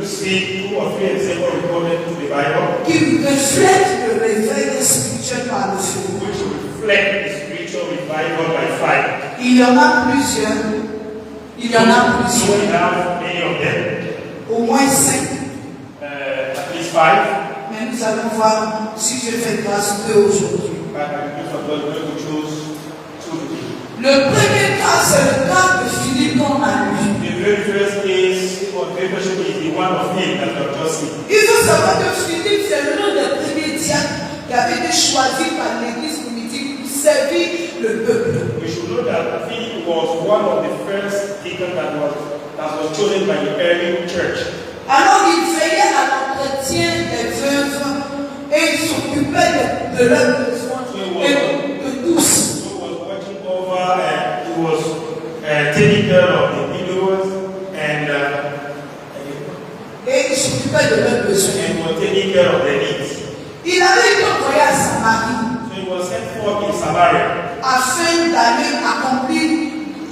see 2 or 3 examples recorded in the Bible qui reflètent le réveil spirituel par le feu. which reflect the spiritual revival by fire. Il y en a plusieurs. Il y en a So we plusieurs. have many of them, Au moins 5. at least 5. Mais nous allons voir si je fais grâce d'eux aujourd'hui. But by the grace of God, we're going to choose 2 today. Le premier cas, c'est le cas de Philippe qu'on a lu. The very first case or very first is the one of him that we have just seen. Il faut savoir que Philippe, c'est le nom des premiers diacres qui avait été choisi par l'église primitive pour servir le peuple. We should know that Philip was one of the first deacons that was chosen by the early church. Alors il veillait à l'entretien des veuves et il s'occupait de leurs besoins et de tous. So he was watching over and he was taking care of the widows and Et il s'occupait de leurs besoins. was taking care of their needs. Il avait été envoyé à Samarie So he was sent forth in Samaria afin d'aller accomplir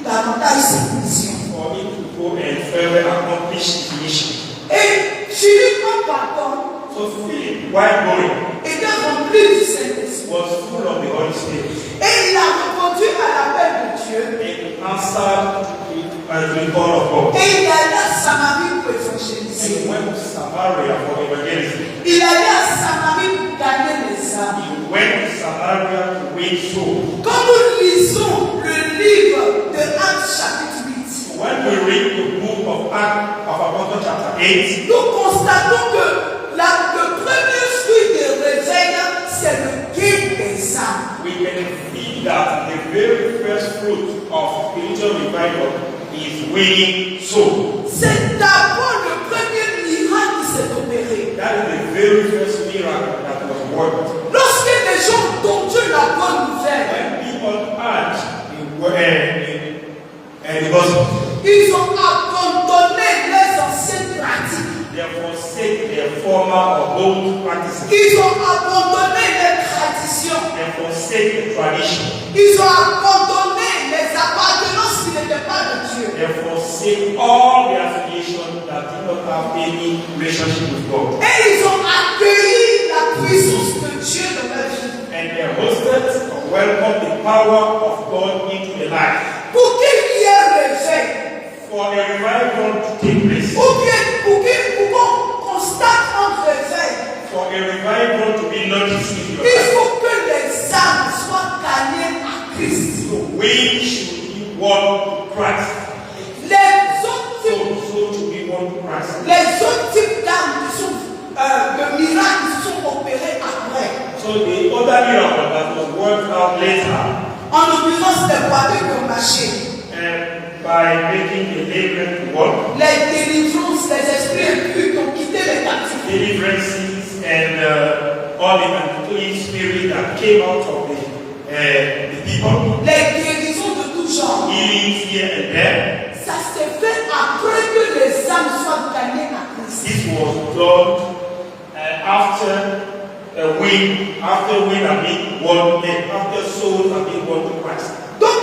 davantage sa mission. for him to go and further accomplish his mission. Et Philippe, en partant, So Philip, while going, était rempli du Saint-Esprit. was full of the Holy Spirit. Et il a répondu à l'appel de Dieu. And he answered the call of God. Et il allait à Samarie pour And he évangéliser. went to Samaria for evangelism. Il allait à Samarie pour gagner les âmes. He went to Samaria to win souls. Quand nous lisons le livre de Actes chapitre 8, When we read the book of Acts of Apostles chapter 8, nous constatons que le premier fruit de réveil, c'est le gain des âmes. we can see that the very first fruit of spiritual revival is winning souls. C'est d'abord le premier miracle qui s'est opéré. That is the very first miracle that was worked. Lorsque les gens ont entendu la bonne nouvelle, When people heard the gospel, ils ont abandonné les anciennes pratiques. they forsake their former or old practices. Ils ont abandonné les traditions. They forsake the tradition. Ils ont abandonné les appartenances qui n'étaient pas de Dieu. They forsake all the affiliation that did not have any relationship with God. Et ils ont accueilli la puissance de Dieu dans leur vie. And they hosted or welcomed the power of God into their life. Pour qu'il y ait réveil, For a revival to take place, pour qu'on constate un réveil, for a revival to be noticed in your il life, faut que les âmes soient gagnées à Christ. we should be one to Christ. Les autres types, So to be one to Christ. les autres types d'âmes qui sont de miracles qui sont opérés après. So the other miracle that was worked out later, En l'occurrence, les boiteux qui ont marché, by making the laborer to work, les délivrances, les esprits impurs qui ont quitté les captifs. deliverances and all the unclean spirit that came out of the people, Les guérisons de tout genre. healings here and there. Ça s'est fait après que les âmes soient gagnées à Christ. This was done after we have been won, after souls have been won to Christ. Donc,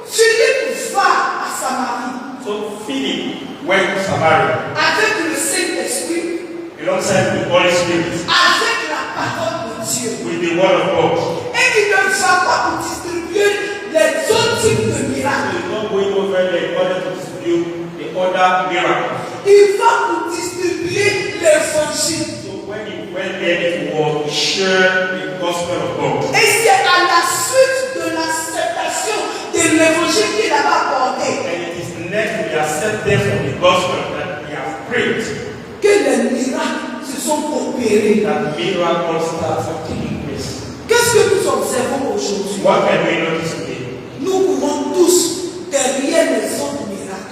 Philippe va à Samarie So Philip went to Samaria avec le Saint-Esprit, alongside the Holy Spirit avec la parole de Dieu. with the word of God. Et il ne va pas pour distribuer les autres types de So miracles. he's not going over there in order to distribute the other miracles. Il va pour distribuer l'évangile. So when he went there, it was to share the gospel of God. Et c'est à la suite de l'acceptation de l'évangile qu'il a apporté And it is next to the acceptance of the gospel that he has preached que les miracles se sont opérés. that miracles start taking place. Qu'est-ce que nous observons aujourd'hui? What can we notice today? Nous courons tous derrière les autres miracles.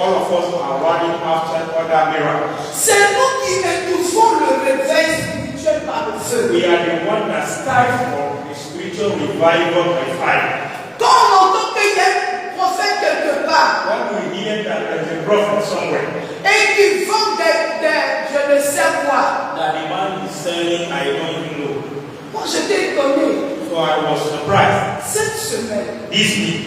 All of us are running after other miracles. C'est nous qui étouffons le réveil spirituel par le feu. We are the one that stifle the spiritual revival by fire. Quand on entend qu'il y a un prophète quelque part When we hear that there is a prophet somewhere, et qu'il vend je ne sais quoi, that the man is selling, I don't even know. moi j'étais étonné. So I was surprised. Cette semaine, This week,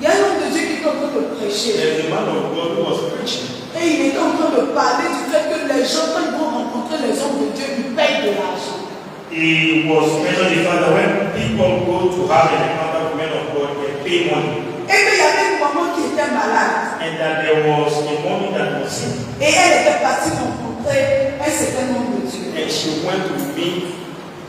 il y a un homme de Dieu qui est en train de prêcher there is a man of God who was preaching. et il était en train de parler he was mentioning the fact that when people go to have an encounter with men of God, they pay money. Et puis il y avait une maman qui était malade. And that there was a woman that was sick. Et elle était partie rencontrer un certain nombre de Dieu. And she went to meet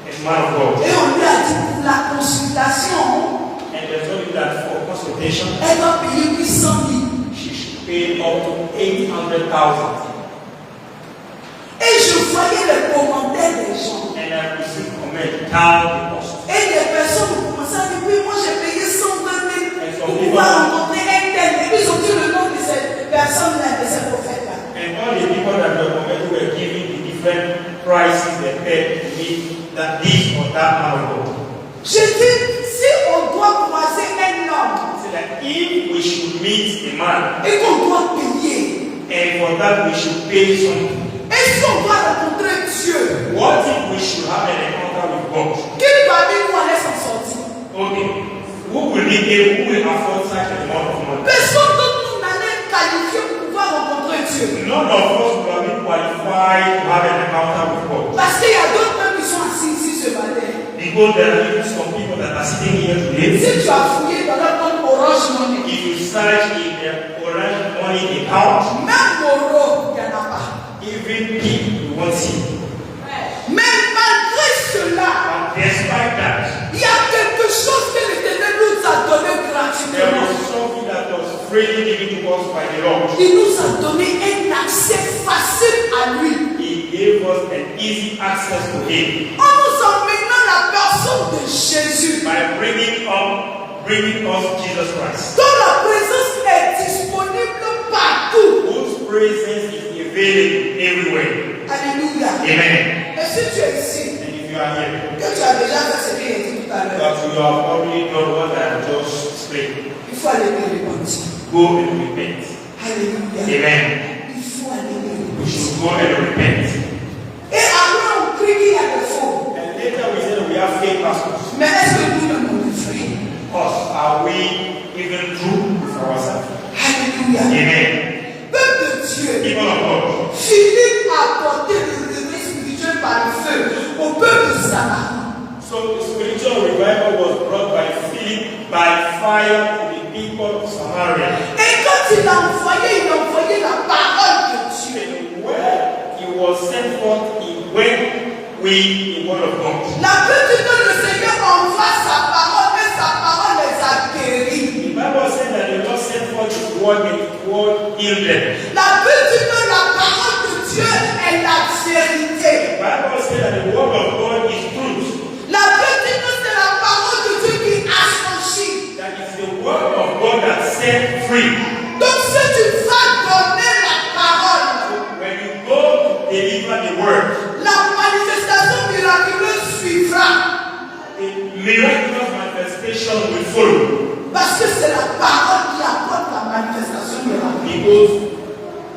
a man of God. Et on lui a dit pour la consultation, And they told him that for consultation, elle doit payer 800 000. she should pay up to 800,000. Et je voyais les commentaires des gens. And I received comment down the cost. Et les personnes ont commencé à dire, oui, moi j'ai payé 120 000 pour people- pouvoir rencontrer un tel. Et puis ils ont dit le nom de cette personne-là, de ce prophète-là. And all the people that were commenting were giving the different prices they paid to meet that this or that man of God. J'ai dit, si on doit croiser un homme So that if we should meet a man, et qu'on doit payer, and for that we should pay something, et si on doit rencontrer Dieu, what if we should have an encounter with God? qui parmi nous allait s'en sortir? Okay, who will be able, who will afford such an amount of money? Personne d'entre nous n'allait qualifier pour pouvoir rencontrer Dieu. None of us will have been qualified to have an encounter with God. Parce qu'il y a d'autres même qui sont assis ici ce matin. Because there are even some people that are sitting here today. Si tu as fouillé dans leur compte Orange Money, If you search in the Orange Money account, même Moro, il n'y en a pas. even people you won't see. Mais malgré cela, And despite that, il y a quelque chose que l'Éternel nous a donné there gratuitement. is something that was freely given to us by the Lord. Il nous a donné un accès facile à lui. He gave us an easy access to Him En nous emmenant la personne de Jésus, by bringing us Jesus Christ, dont la présence est disponible partout. whose presence is available everywhere. Alléluia. Amen. Et si tu es ici, And if you are here, que tu as déjà fait ce qu'il a dit tout à l'heure, that you have already done what I just explained, il faut aller te repentir. go and repent. Alléluia. Amen. Il faut aller te We repentir. should go and repent. Et après, on crie qu'il y a des faux. And later we say that we have fake pastors. Mais est-ce que nous-mêmes on est vrais? Us, are we even true with ourselves? Alléluia. Amen. Peuple de Dieu, People of God, Philippe a apporté le réveil spirituel par le feu au peuple de Samarie. so the spiritual revival was brought by Philip by fire to the people of Samaria. Et quand il a envoyé la parole de Dieu. And where he was sent forth, he went with the word of God. La petite de le Seigneur envoie sa parole et sa parole les a guéris. The Bible said that the Lord sent forth his word and his word healed them. La petite de la parole de Dieu est la vérité. The Bible said that the word of God is truth. La petite c'est la parole de Dieu qui affranchit. That is the word of God that set free. Donc si tu vas donner la parole, When you go to deliver the word, la manifestation miraculeuse suivra. a miraculous manifestation will follow. Parce que c'est la parole qui apporte la manifestation miraculeuse.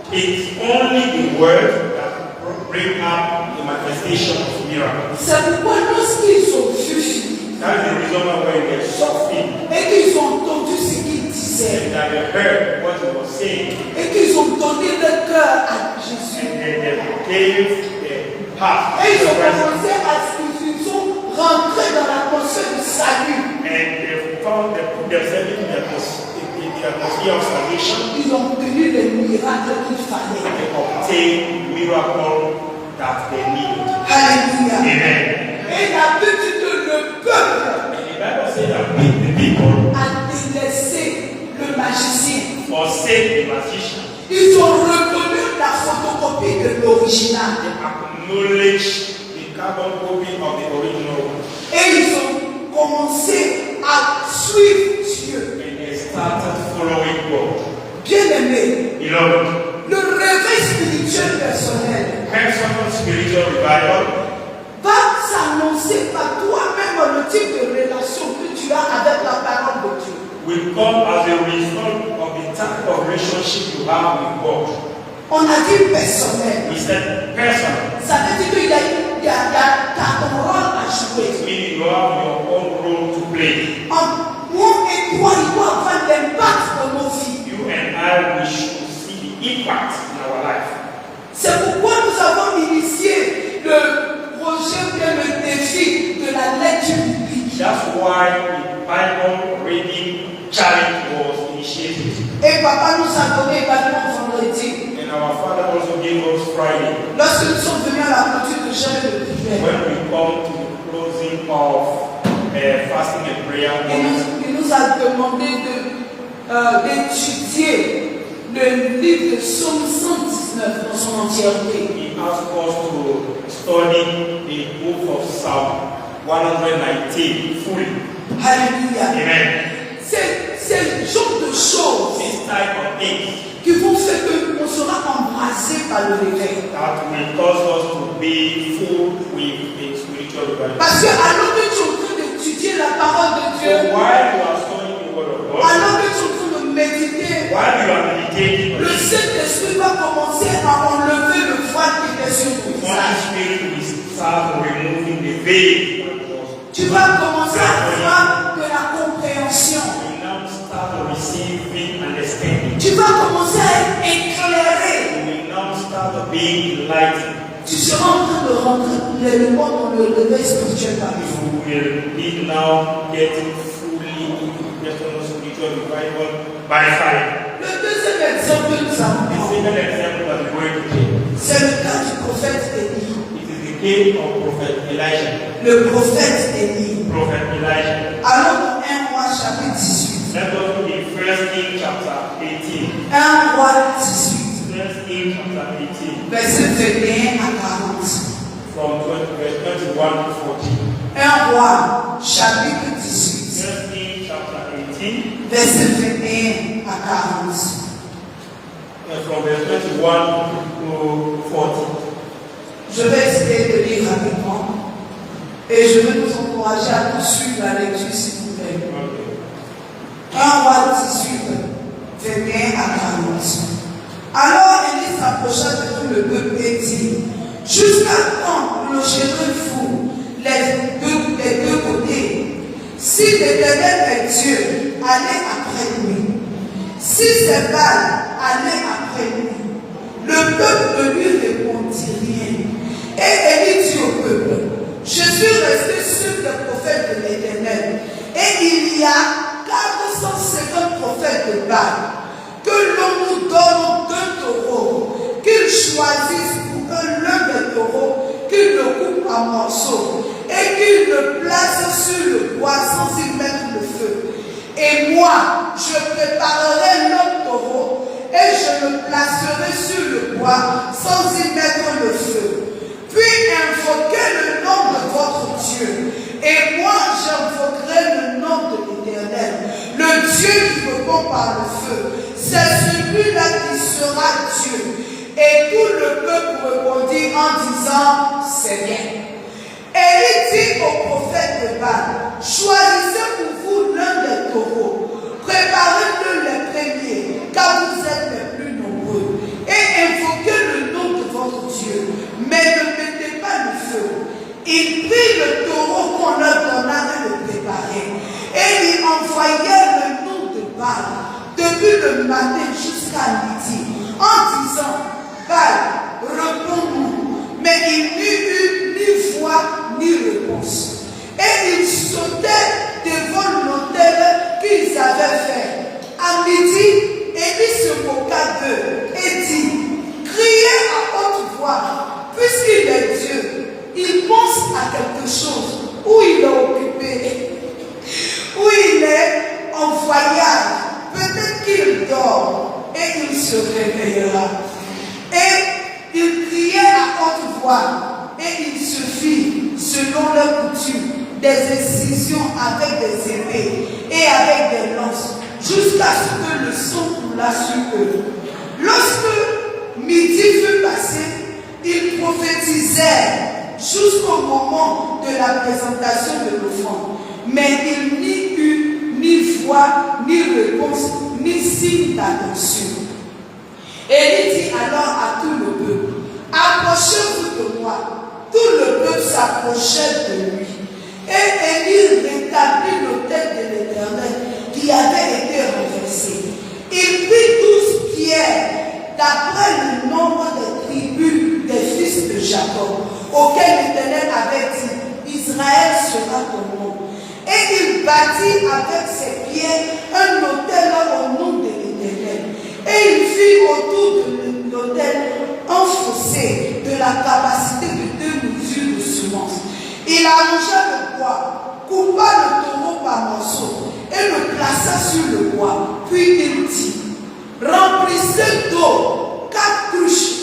Because it's only the word that bring up the manifestation of miracles. C'est pourquoi lorsqu'ils ont vu Philippe That is the reason why when they saw him et qu'ils ont entendu ce qu'il disait and that they heard what he was saying, et qu'ils ont donné leur cœur à Jésus. and then they gave their heart Et to ils ont the presence, commencé ils sont rentrés dans l'atmosphère du salut. and they found they put themselves in the atmosphere of salvation Ils ont obtenu les miracles qu'il fallait. and obtained miracle that they needed. Alléluia. Amen. Et la petite le peuple And the Bible says that the people a délaissé le magicien. forsake the magician. Ils ont reconnu la photocopie de l'original. They acknowledge the carbon copy of the original one. Et ils ont commencé à suivre Dieu. And they started following God. Bien-aimé, Beloved, le réveil spirituel personnel personal spiritual revival va s'annoncer par toi-même le type de relation que tu as avec la parole de Dieu. will come as a result of the type of relationship you have with God. On a dit personnel. We said personal, Ça veut dire qu'il y a ton rôle à jouer. meaning you have your own role to play. Moi et toi, il doit avoir l'impact dans nos vies. You and I, we should see the impact in our life. C'est pourquoi nous avons initié le projet, bien le défi why the Bible reading challenge was initiated. Et papa nous a donné également vendredi. And our Father also gave us Friday. Lorsque nous sommes venus à la clôture de jeûne et de prière, When we come to the closing of fasting and prayer, il nous a demandé d'étudier le livre de Psaume 119 dans son entièreté. He asked us to study the book of Psalm 119 fully. Alléluia. Amen. C'est le genre de choses This type of things qui vont faire qu'on sera embrasé par le réveil. that will cause us to be full with the spiritual revival. Parce que alors que tu es en train d'étudier la parole de So Dieu, while you are studying the word of God, alors que tu es en train de méditer, while you are meditating on le it, Saint-Esprit va commencer à enlever le voile qui était sur ton Holy visage. Spirit will start removing the veil that was. Tu vas commencer à avoir de la compréhension. You now start receiving understanding. Tu vas commencer à être éclairé. You will now start being enlightened. Tu seras en train de rentrer pleinement dans le réveil spirituel par lui. You will be now getting fully into personal spiritual revival by fire. Le deuxième exemple que nous avons The pris, second example that we're going to take, c'est le cas du prophète Élie. it is the case of Prophet Elijah. Le prophète Élie. Prophet Elijah. Allons dans 1 Roi chapitre 18. Let us go in 1 Kings chapter 18. 1 Roi 18. 1 Kings chapter 18. Verset 21 à 40. From verse 21 to 40. 1 Roi chapitre 18. 1 Kings chapter 18. Verset 21 à 40. From verse 21 to 40. Je vais essayer de lire rapidement et je vais nous encourager à poursuivre la lecture s'il vous plaît. Okay. 1 Roi 18, 21 à 40. Alors Élie s'approcha de tout le peuple et dit: jusqu'à quand logerez vous les deux côtés? Si l'Éternel est Dieu, allez après lui. Si c'est Baal, allez après lui. Le peuple ne lui répondit rien. Et Élie dit au peuple: je suis resté sur le prophète de l'Éternel. Et il y a 450 prophètes de Baal. Que l'on nous donne 2 taureaux, qu'ils choisissent pour eux l'un des taureaux, qu'ils le coupent en morceaux, et qu'ils le placent sur le bois sans y mettre le feu. Et moi, je préparerai l'autre taureau, et je le placerai sur le bois sans y mettre le feu. Puis invoquez le nom de votre Dieu, et moi j'invoquerai le nom de l'Éternel, le Dieu qui répond par le feu. C'est celui-là qui sera Dieu. Et tout le peuple répondit en disant: c'est bien. Élie dit au prophète de Baal: choisissez pour vous l'un des taureaux, préparez-le les premiers, car vous êtes les plus nombreux, et invoquez le nom de votre Dieu, mais ne mettez pas le feu. Il prit le taureau qu'on leur donna de le préparer, et il envoyait le nom de Baal depuis le matin jusqu'à midi, en disant: Baal, réponds-nous. Mais il n'y eut ni voix ni réponse. Et ils sautaient devant l'autel qu'ils avaient fait. À midi, Élie se moqua d'eux et dit: criez à haute voix, puisqu'il est Dieu. Il pense à quelque chose, où il est occupé, où il est en voyage. Peut-être qu'il dort et il se réveillera. Et il criait à haute voix et il se fit, selon leur coutume, des incisions avec des épées et avec des lances, jusqu'à ce que le sang coula sur eux. Lorsque midi fut passé, ils prophétisèrent jusqu'au moment de la présentation de l'offrande. Mais il n'y eut ni voix, ni réponse, ni signe d'attention. Élie dit alors à tout le peuple: approchez-vous de moi. Tout le peuple s'approchait de lui. Et Élie rétablit l'autel de l'Éternel qui avait été renversé. Il prit 12 pierres d'après le nombre des tribus des fils de Jacob, auxquels l'Éternel avait dit: Israël sera ton nom. Et il bâtit avec ses pieds un autel au nom de l'Éternel. Et il fit autour de l'autel un fossé de la capacité de 2 mesures de semence. Il arrangea le bois, coupa le taureau par morceaux et le plaça sur le bois. Puis il dit, remplissez d'eau 4 cruches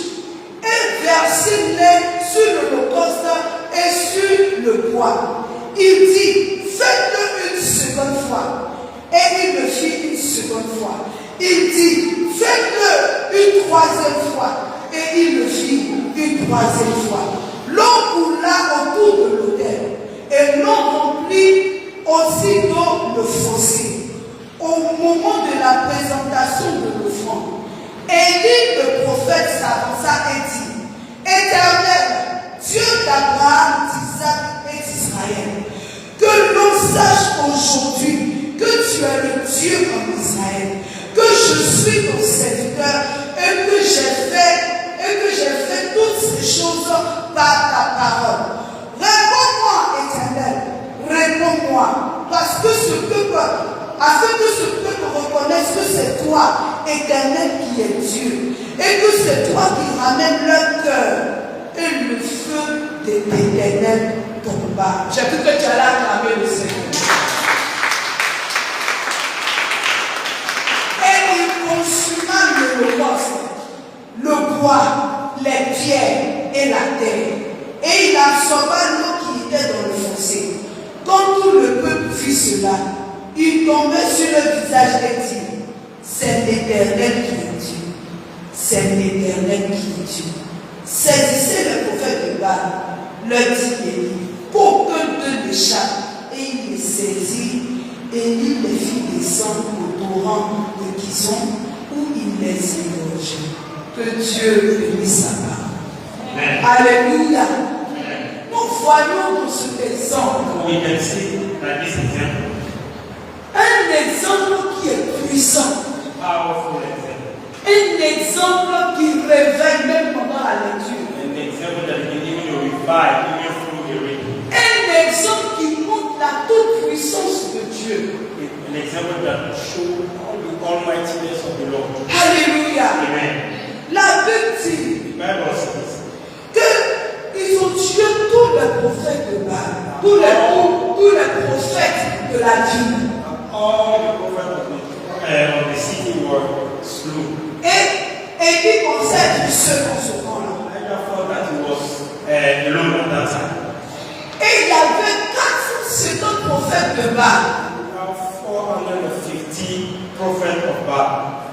et versez-les sur l'holocauste et sur le bois. Il dit, faites-le une seconde fois. Et il le fit une seconde fois. Il dit, faites-le une 3e fois. Et il le fit une 3e fois. L'eau coula autour de l'autel. Et l'eau remplit aussitôt le fossé. Au moment de la présentation de l'offrande, Élie le prophète s'avança et dit, Éternel, Dieu d'Abraham, d'Isaac et d'Israël, que l'on sache aujourd'hui que tu es le Dieu en Israël, que je suis ton serviteur et que j'ai fait toutes ces choses par ta parole. Réponds-moi, Éternel, réponds-moi, parce que afin que ce peuple reconnaisse que c'est toi, Éternel, qui es Dieu, et que c'est toi qui ramènes leur cœur, et le feu de l'Éternel tomba. J'ai cru que tu allais acclamer le Seigneur. Et il consuma l'holocauste, le bois, les pierres et la terre. Et il absorba l'eau qui était dans le fossé. Quand tout le peuple vit cela, il tombait sur le visage et dit, c'est l'Éternel qui est Dieu. C'est l'Éternel qui est Dieu. Saisissez le prophète de Baal, leur dit Élie, qu'aucun d'eux n'échappe. Et il les saisit et il les fit descendre au torrent de Kison où il les égorgeait. Que Dieu bénisse sa parole. Alléluia. Nous voyons dans cet exemple un exemple qui est puissant. Un exemple qui réveille même pendant la lecture. Un exemple qui montre la toute puissance de Dieu. An example that shows all the almightiness of the Lord. Alléluia. Amen. La Bible dit The Bible says qu'ils ont tué tous les prophètes de Baal, tous les prophètes de la ville. all the prophets of the city were slew. Et il pensait être seul en ce temps-là. I thought that he was alone at that time. Et il y avait 450 prophètes de Baal. Now 450 prophets of Baal.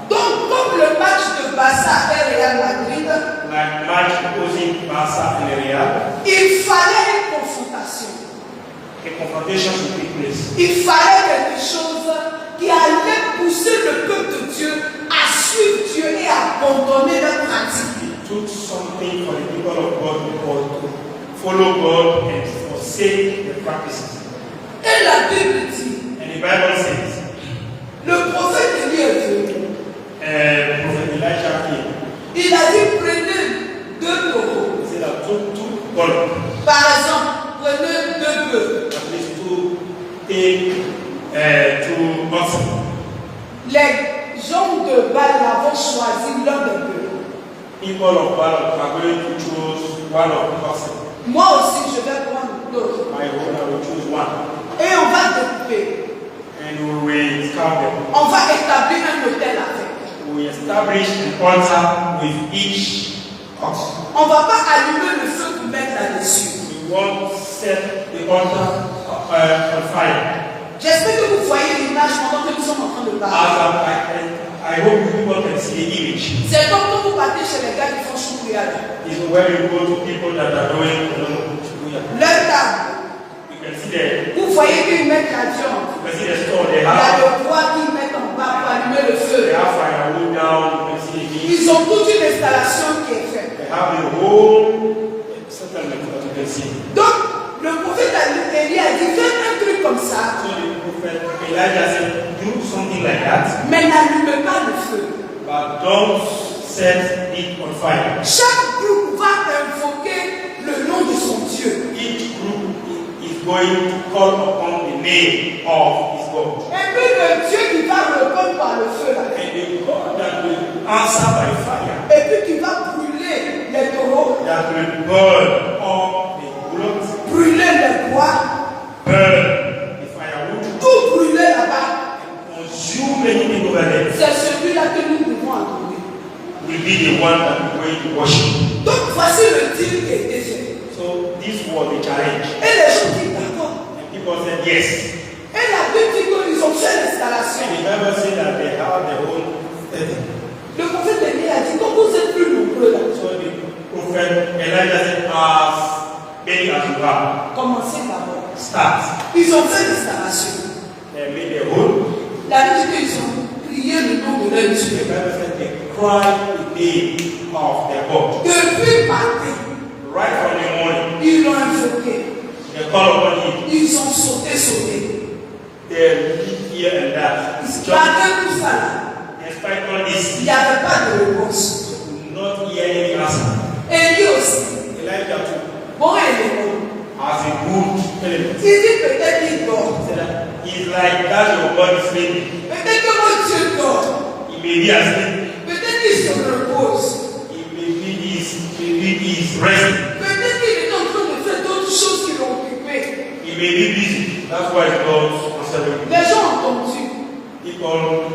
Donc, comme le match de Barça et Real Madrid, Like match opposing Barca and Real, il fallait une confrontation. a confrontation should take place. Il fallait quelque chose qui allait pousser le peuple de Dieu à suivre Dieu et à abandonner leur pratique. It took something for the people of God to follow God and forsake the practices. Et la Bible dit, And the Bible says, le prophète Élie est venu. Prophet Elijah came. Il a dit, prenez 2 taureaux. He said that two goats, Par exemple, prenez 2 bœufs. at least two oxen. Les gens de Baal avaient choisi l'un des bœufs. People of Baal are going to choose one of the oxen. Moi aussi, je vais prendre l'autre. My own, I will choose one. Et on va découper. And we will carve them. On va établir un hôtel avec. We establish an altar with each ox. On ne va pas allumer le feu pour mettre là-dessus. We won't set the altar on fire. J'espère que vous voyez l'image pendant que nous sommes en train de parler. I hope people can see the image. C'est comme quand vous partez chez les gars qui font choukouya. It's where you go to people that are doing Leur table. you can see the Vous voyez qu'ils mettent la viande. you can see the store they Il y a have le bois qu'ils mettent en bas pour allumer le feu. they have firewood down, you can see the meat. Ils ont toute une installation qui est faite. They have the whole settlement that you can see. Donc, le prophète Élie a dit, faites un truc comme ça, So the prophet Elijah said, do something like that, mais n'allumez pas le feu. but don't set it on fire. Chaque groupe va invoquer le nom de son Dieu. Each group is going to call upon the name of puis le Dieu qui va répondre par le feu là. And the God that will answer by fire, Et puis qui va brûler les taureaux, that will burn all the bullocks, brûler les bois, burn the firewood, tout brûler là-bas. consume anything over there, C'est celui-là que nous devons adorer. will be the one that we're going to worship. Donc voici le deal qui a été fait. So this was the challenge. Et les gens disent d'accord. And people said yes. Et la Bible dit qu'ils ont fait l'installation. And the Bible said that they have their own setting. Le prophète Élie a dit, donc vous êtes plus nombreux là. So the prophet Elijah said, as many as you have, Commencez d'abord. start. Ils ont fait l'installation. They made their own. La Bible dit qu'ils ont prié le nom de leur The Dieu. Bible said they cried the name of their God. Depuis matin, Right from the morning, ils l'ont invoqué. they call upon him. Ils ont sauté. They live here and that. Ils malgré tout ça là, Despite all this, il n'y avait pas de réponse. they could not hear any answer. Et lui aussi, Elijah too, bon élément. as a good element, Il dit peut-être qu'il dort. said that it's like that your God is sleeping. Peut-être que mon Dieu dort. He may be asleep. Peut-être qu'il se repose. He is resting. Peut-être qu'il est en train de faire d'autres choses qui l'ont occupé. He may be busy. That's why it's not answering. Les gens ont entendu. People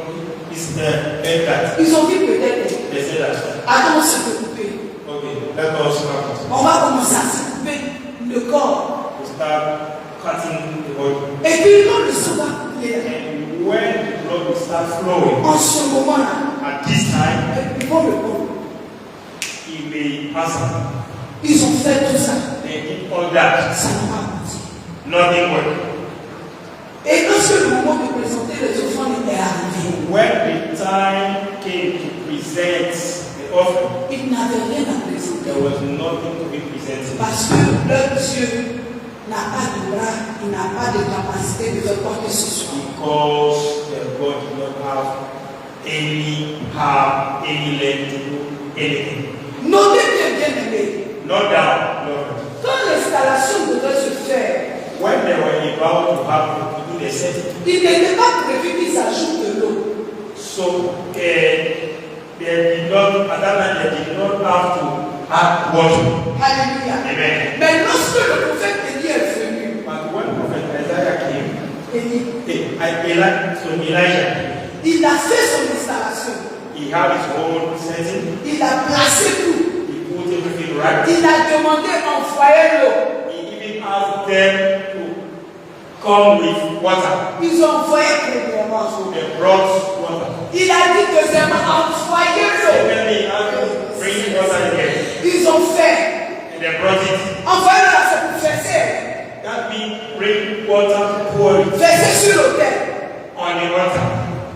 is heard that. Ils ont dit peut-être. They say that. Allons se couper. Okay, let us start. On va commencer à se couper le corps. We start cutting the body. Et puis quand le sang va couler, And when the blood will start flowing, en ce moment-là, at this time, ils vont le prendre. he may answer. Ils ont fait tout ça. They did all that. Ça n'a pas abouti. Nothing worked. Et lorsque le moment de présenter les offrandes est arrivé, When the time came to present the offering, ils n'avaient rien à présenter. there was nothing to be presented. Parce que leur Dieu n'a pas de bras, il n'a pas de capacité de faire quoi que ce soit. Because their God did not have any leg to do anything. Notez bien aimé, No doubt, Lord. quand l'installation devait se faire, When they were about to have to do the setting, il n'était pas prévu qu'ils ajoutent de l'eau. so they did not, at that time, they did not have to add water. Alléluia. Amen. Mais lorsque le prophète Élie est venu, But when Prophet Isaiah came, Elijah, Elijah, il a fait son installation. he had his own setting. Il a placé tout. He put everything right. Il a demandé d'envoyer l'eau. He even asked them to come with water. Ils ont envoyé premièrement. So they brought water. Il a dit deuxièmement, envoyez l'eau. Secondly, he asked them to bring water again. Ils ont fait. And they brought it. Envoyez l'eau, c'est pour verser. That means bring water, pour it Verser sur l'autel. on the water.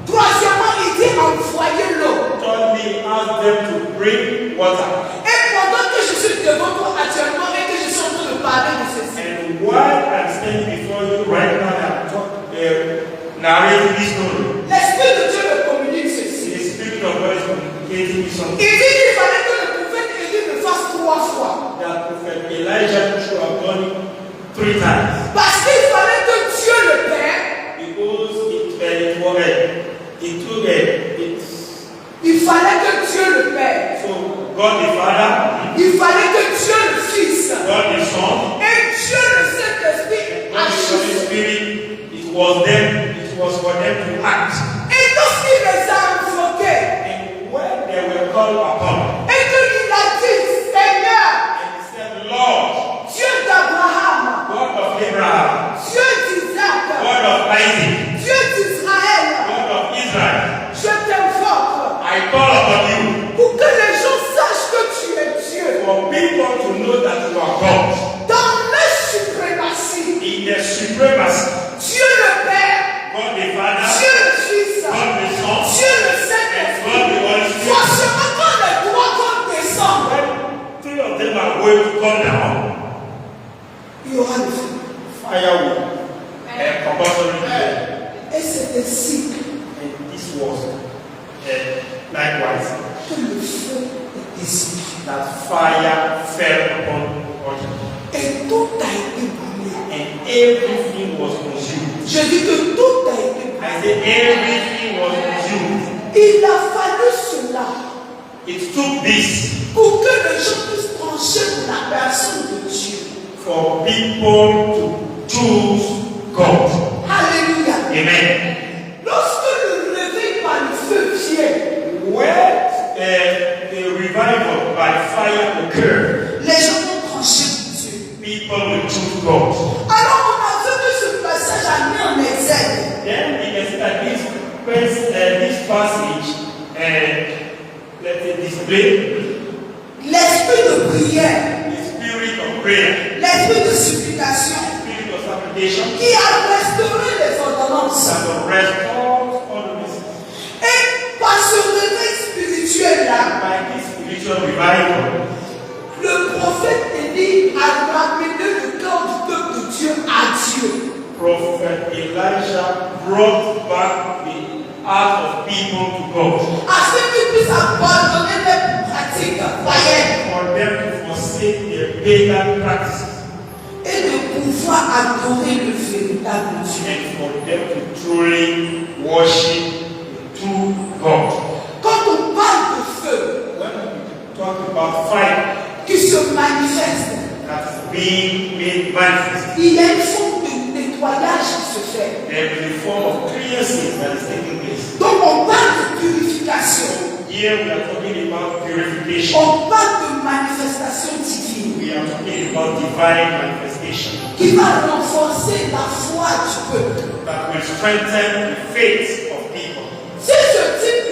Troisièmement, il dit envoyez l'eau. Thirdly, he asked them to bring water. Et pendant que je suis devant toi actuellement et que je suis en train de parler de ceci, And while I'm standing before you right now, narrating this story, l'Esprit de Dieu me communique the ceci. Spirit of God is communicating me Il something dit qu'il fallait que le prophète Élie le fasse 3 fois. that Prophet Elijah should have done it 3 times. Parce qu'il fallait que Dieu le Père, il fallait que Dieu le Père, so God the Father, il fallait que Dieu le Fils God the Son, et Dieu le Saint-Esprit God the Holy agissent. Spirit, it was for them to act. Et lorsqu'il les a invoqués, And when they were called upon, et qu'il a dit, Seigneur, and he said, Lord, Dieu d'Abraham, God of Abraham, Dieu d'Isaac, God of Isaac, Dieu d'Israël, God of Israel, je t'invoque I call upon you pour que les gens sachent que tu es Dieu. for people to know that you are God. Dans la suprématie, In the supremacy, Dieu le Père, God the Father, Dieu le Fils, God the Son, Dieu le and Saint-Esprit. God the Holy Spirit. Forcément, quand les trois vont descendre, When 3 of them are going to come down, il y aura le feu. fire will compulsory be there. Et c'est ainsi And this was likewise que le feu est descendu. that fire fell upon the altar. Et tout a été brûlé. And everything was consumed. Je dis que tout a été brûlé. I I said everything was used. Il a fallu cela It took this pour que les gens puissent trancher pour la personne de Dieu. for people to choose God. Alléluia. Amen. Lorsque le réveil par le feu vient, When the revival by fire occurred, les gens vont trancher pour Dieu. people will choose God. Alors on a vu que ce passage a mis en exergue Then we can see that this passage display l'esprit de prière, the spirit of prayer, l'esprit de supplication spirit of supplication qui a restauré les ordonnances. that will restore all the messages. Et par ce réveil spirituel-là, By this spiritual revival, le prophète Élie a ramené le cœur du peuple de Dieu à Dieu. Prophet Elijah brought back the heart of people to God Afin qu'ils puissent abandonner les pratiques païennes for them to forsake their pagan practices et de pouvoir adorer le véritable Dieu. and for them to truly worship the true God. Quand on parle de feu When we talk about fire qui se manifeste, that's being made manifest, il y a une forme de nettoyage qui se fait. there is a form of cleansing that is taking place. Donc on parle de purification, Here we are talking about purification. on parle de manifestation divine We are talking about divine manifestation qui va renforcer la foi du peuple. that will strengthen the faith of people. Si ce type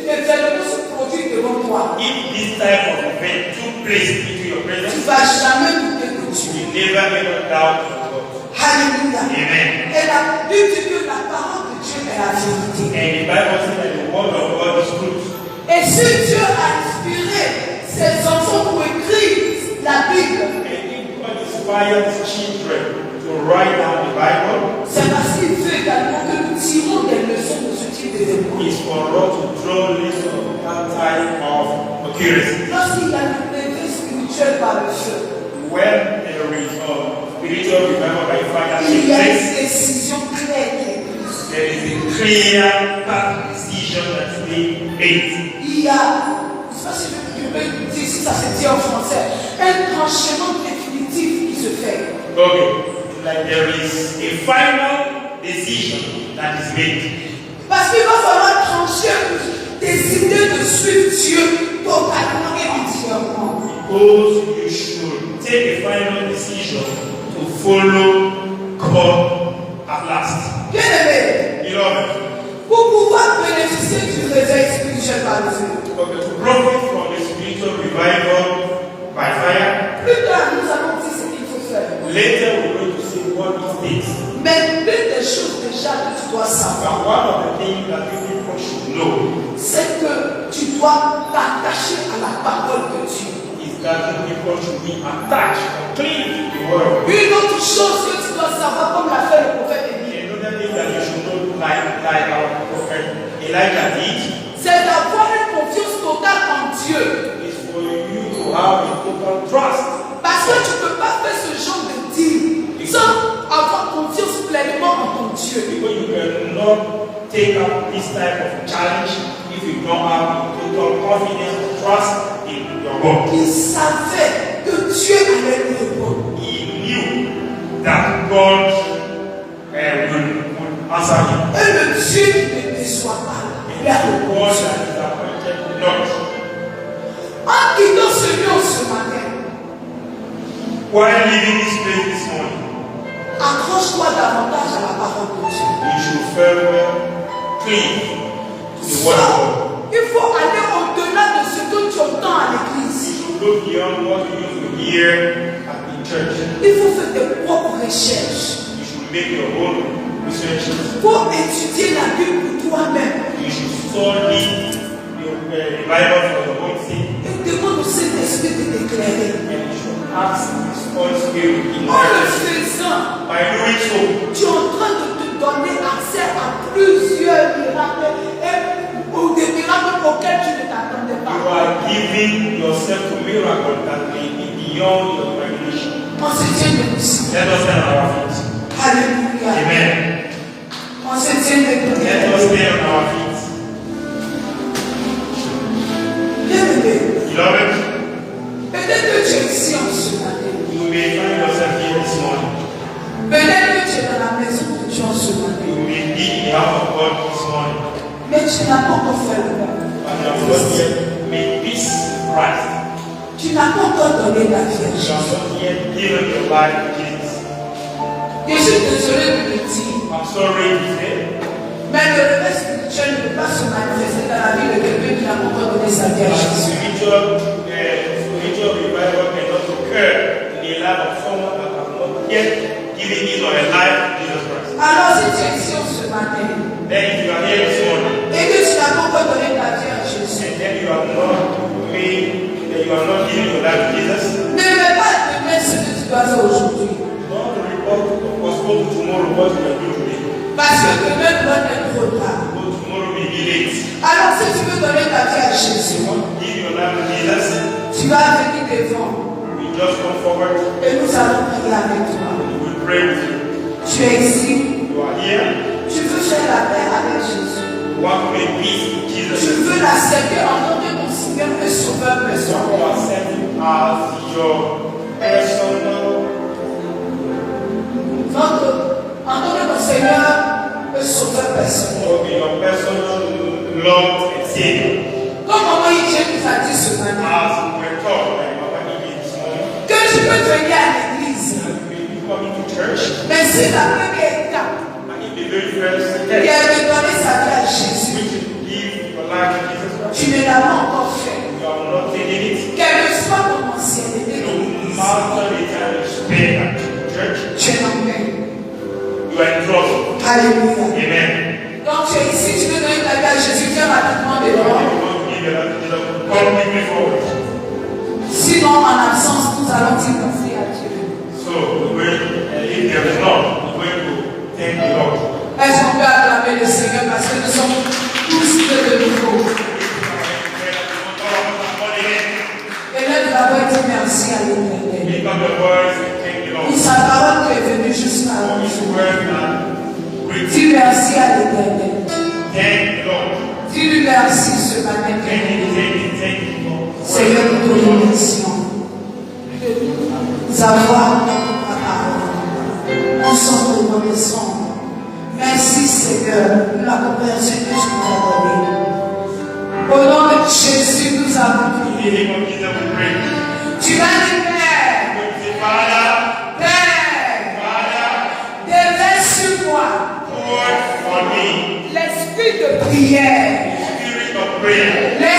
d'événement se produit devant toi, If this type of event took place into your tu ne presence, vas jamais douter de Dieu. you never ever doubt God. Alléluia. Amen. Et la Bible dit que la parole de Dieu est la vérité. And the Bible says that the word of God is truth. Et si Dieu a inspiré ses enfants pour écrire la Bible, And if God inspired his children to write down the Bible, c'est parce qu'il veut également que nous tirons des leçons de ce type d'événement. it's for us to draw lessons of that type of accuracy. Lorsqu'il y a le réveil spirituel par le feu, When there is spiritual revival by fire il takes y a place, une décision claire qui est prise. there is a clear path decision that's being made. Il y a, je ne sais pas si je peux dire si ça se dit en français, un tranchement définitif qui se fait. Okay, like there is a final decision that is made. Parce qu'il va falloir trancher pour décider de suivre Dieu totalement et entièrement. Because you should take a final decision to follow God at last. Bien aimé, Beloved, pour pouvoir bénéficier du réveil spirituel par le feu, okay, to profit from the spiritual revival by fire, plus tard nous allons dire ce qu'il faut faire. later we're going to see what it takes. Mais l'une des choses déjà que tu dois savoir, But one of the things that people should know c'est que tu dois t'attacher à la parole de Dieu. is that people should be attached completely to the word of God. Une autre chose que tu dois savoir, comme l'a fait le prophète Élie, Another thing that you should know, like our prophet Elijah did, c'est d'avoir une confiance totale en Dieu. is for you to have a total trust. Parce que tu ne peux pas faire ce genre de deal sans avoir confiance pleinement en ton Dieu. Because you cannot take up this type of challenge if you don't have total confidence or trust in your God. Il savait que Dieu allait lui répondre. He knew that God would answer him. Et le Dieu qui ne déçoit pas, And lui a the répondu. God that is appointed will not. En quittant ce lieu ce matin, While leaving this place this morning, accroche-toi davantage à la parole de Dieu. you should farewell cleave to the word of God. Il faut aller au-delà de ce que tu entends à l'église. You should look beyond what you used to hear at the church. Il faut faire tes propres recherches. You should make your own researches. Pour étudier la Bible pour toi-même. You should study the Bible for your own sake. Et demande au Saint-Esprit de t'éclairer. And you should ask His Holy Spirit in En le life. faisant, By doing so, tu es en train de te donner accès à plusieurs miracles ou des miracles auxquels tu ne t'attendais you pas. are giving yourself to miracles that may be beyond your imagination. On se tient debout. Let us stand on our feet. Alléluia. Amen. On se tienne debout. Let us stay on our feet. Bien-aimé, Beloved, peut-être que tu es ici en ce matin. you may find yourself here this morning. Peut-être que tu es dans la maison de Dieu en ce matin. You may be in the house of God this morning. Mais tu n'as pas encore fait le pas. But you have not yet made peace with Christ. Tu n'as pas encore donné ta vie à You Jésus. have not yet given your life to Jesus. Je suis désolé de le dire. I'm sorry to say, Mais le réveil spirituel ne peut pas se manifester dans la vie de quelqu'un qui n'a pas encore donné sa vie à but Jésus. spiritual revival cannot occur in the life of someone that has not yet given his or her life to Jesus Christ. Alors si tu es ici ce matin Then if you are here this morning, et que tu n'as pas encore donné ta vie à Jésus, and then you have not given your life to Jesus, ne fais pas demain ce que tu dois faire aujourd'hui. don't report or postpone to tomorrow what you are doing today. Parce que demain doit être trop tard. Because tomorrow may be late. Alors si tu veux donner ta vie à You Jésus, want to give your life to Jesus, tu vas venir devant we just come forward, et nous allons prier avec toi. we will pray with you. Tu es ici, You are here, tu veux faire la paix avec Jésus. you want to make peace with Tu Jesus. veux l'accepter en tant que ton Seigneur et Sauveur You personnel. want to accept him as your personal, En tant que ton Seigneur et Sauveur personnel. or your personal Lord and Savior. Comme maman Dieu nous a dit ce matin, As we were taught by Mama Eve this morning, que tu peux venir à l'église. you may be coming to church, Mais si la première étape, and if the very first qui step, est de donner sa vie à Jésus, which is to give your life to Jesus Christ, tu ne l'as pas encore fait. you have not taken it. Quelle que soit ton ancienneté de No l'église, matter the time you spend at church, tu es en paix. you are in trouble. Alléluia. Amen. Donc tu es ici, tu veux donner ta vie à Jésus, viens rapidement If you devant. want to give your life to Jesus, come quickly forward. Sinon, en absence, nous allons dire merci à Dieu. So, if there is not, we're going to thank the Lord. Est-ce qu'on peut acclamer le Seigneur parce que nous sommes tous de nouveau. Et là, nous avons dit merci à l'Éternel. Lift up your voice and thank the Pour Lord. sa parole qui est venue jusqu'à For His nous. word that brings. Dis merci à l'Éternel. Thank the Lord. Dis-lui merci ce matin. Thank you, Lord. Seigneur, nous te remercions de nous avoir ta parole. Nous sommes reconnaissants. Merci Seigneur pour la compréhension que tu nous as donnée. Au nom de Jésus, nous avons In the prié. name of Jesus, we pray. Tu vas dire Père, We say, Father, Père, déverse sur moi pour on me l'esprit de prière, spirit of prayer, l'esprit